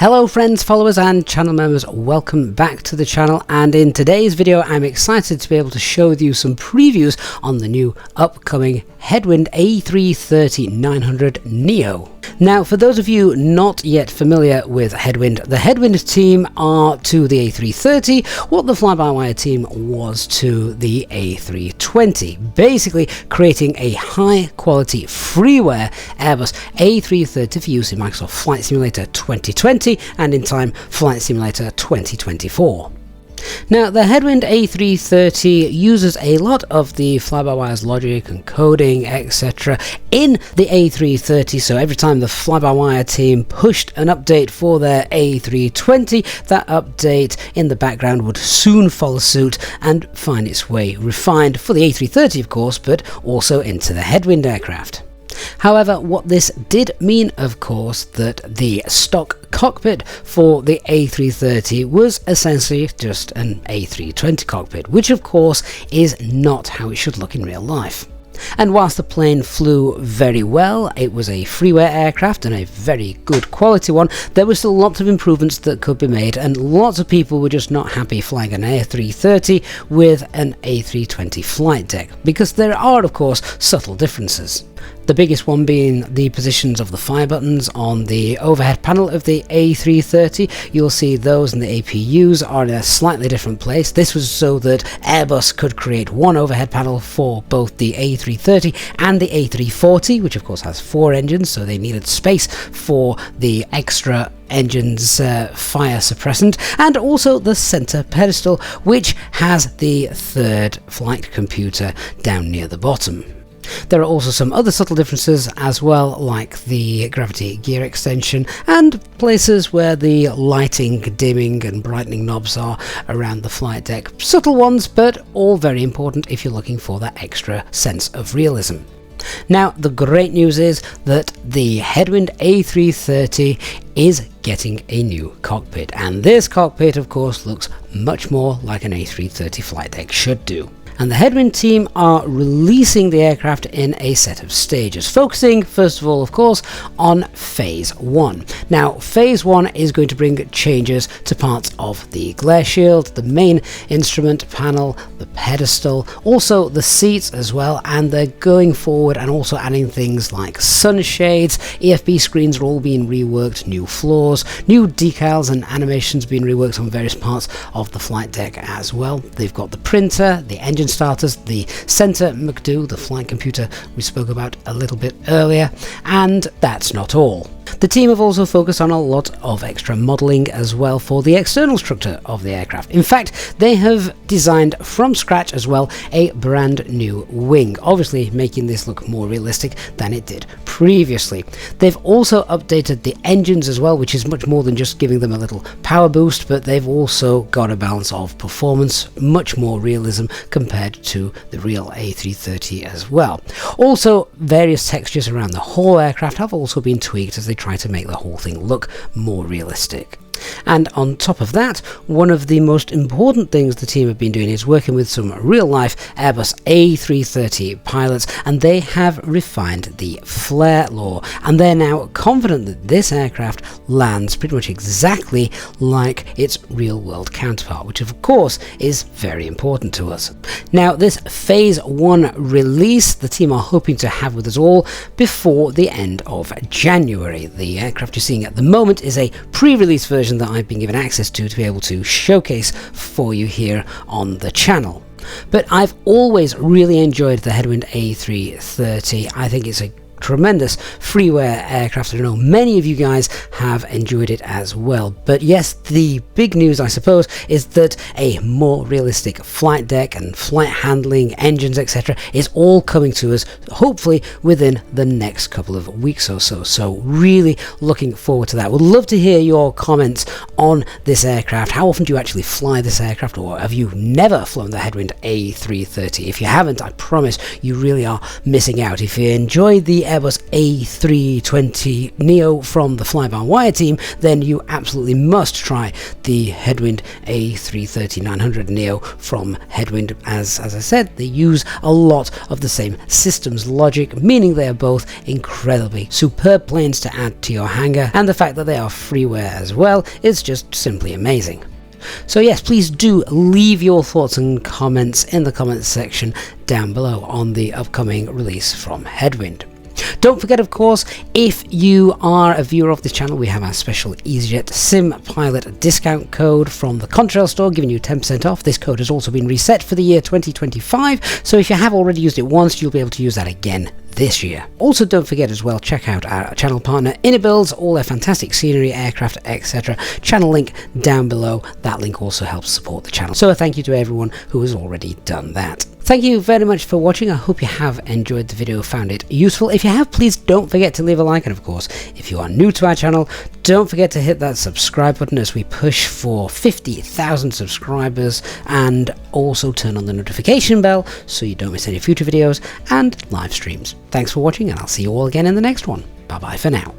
Hello friends, followers and channel members, welcome back to the channel, and in today's video I'm excited to be able to show you some previews on the new upcoming Headwind A330-900 Neo. Now, for those of you not yet familiar with Headwind, the Headwind team are to the A330 what the fly-by-wire team was to the A320, basically creating a high-quality freeware Airbus A330 for use in Microsoft Flight Simulator 2020 and in time Flight Simulator 2024. Now, the Headwind A330 uses a lot of the fly-by-wire's logic and coding, etc. in the A330, so every time the fly-by-wire team pushed an update for their A320, that update in the background would soon follow suit and find its way refined for the A330, of course, but also into the Headwind aircraft. However, what this did mean, of course, that the stock cockpit for the A330 was essentially just an A320 cockpit, which of course is not how it should look in real life. And whilst the plane flew very well, it was a freeware aircraft and a very good quality one, there were still lots of improvements that could be made, and lots of people were just not happy flying an A330 with an A320 flight deck, because there are of course subtle differences. The biggest one being the positions of the fire buttons on the overhead panel of the A330. You'll see those and the APUs are in a slightly different place. This was so that Airbus could create one overhead panel for both the A330 and the A340, which of course has 4 engines, so they needed space for the extra engine's fire suppressant, and also the center pedestal, which has the third flight computer down near the bottom. There are also some other subtle differences as well, like the gravity gear extension and places where the lighting, dimming and brightening knobs are around the flight deck. Subtle ones, but all very important if you're looking for that extra sense of realism. Now, the great news is that the Headwind A330 is getting a new cockpit, and this cockpit of course looks much more like an A330 flight deck should do. And the Headwind team are releasing the aircraft in a set of stages, focusing first of all, of course, on Phase 1. Now, Phase 1 is going to bring changes to parts of the glare shield, the main instrument panel, the pedestal, also the seats as well, and they're going forward and also adding things like sunshades, EFB screens are all being reworked, new floors, new decals and animations being reworked on various parts of the flight deck as well. They've got the printer, the engine starters, the center McDo, the flight computer we spoke about a little bit earlier, and that's not all. The team have also focused on a lot of extra modelling as well for the external structure of the aircraft. In fact, they have designed from scratch as well a brand new wing, obviously making this look more realistic than it did previously. They've also updated the engines as well, which is much more than just giving them a little power boost, but they've also got a balance of performance, much more realism compared to the real A330 as well. Also, various textures around the whole aircraft have also been tweaked as they try to make the whole thing look more realistic. And on top of that, one of the most important things the team have been doing is working with some real-life Airbus A330 pilots, and they have refined the flare law, and they're now confident that this aircraft lands pretty much exactly like its real-world counterpart, which of course is very important to us. Now, this Phase 1 release the team are hoping to have with us all before the end of January. The aircraft you're seeing at the moment is a pre-release version that I've been given access to be able to showcase for you here on the channel. But I've always really enjoyed the Headwind A330. I think it's a tremendous freeware aircraft. I know many of you guys have enjoyed it as well, but yes, the big news I suppose is that a more realistic flight deck and flight handling, engines, etc. is all coming to us hopefully within the next couple of weeks or so. So really looking forward to that. Would love to hear your comments on this aircraft. How often do you actually fly this aircraft, or have you never flown the Headwind A330? If you haven't, I promise you really are missing out. If you enjoyed the Airbus A320neo from the fly-by-wire team, then you absolutely must try the Headwind A330-900 neo from Headwind. As I said, they use a lot of the same systems logic, meaning they are both incredibly superb planes to add to your hangar, and the fact that they are freeware as well is just simply amazing. So yes, please do leave your thoughts and comments in the comments section down below on the upcoming release from Headwind. Don't forget, of course, if you are a viewer of this channel, we have our special EasyJet Sim Pilot discount code from the Contrail store, giving you 10% off. This code has also been reset for the year 2025, so if you have already used it once, you'll be able to use that again this year. Also, don't forget as well, check out our channel partner Innobuilds, all their fantastic scenery, aircraft, etc. Channel link down below. That link also helps support the channel. So a thank you to everyone who has already done that. Thank you very much for watching. I hope you have enjoyed the video, found it useful. If you have, please don't forget to leave a like, and of course, if you are new to our channel, don't forget to hit that subscribe button as we push for 50,000 subscribers, and also turn on the notification bell so you don't miss any future videos and live streams. Thanks for watching, and I'll see you all again in the next one. Bye bye for now.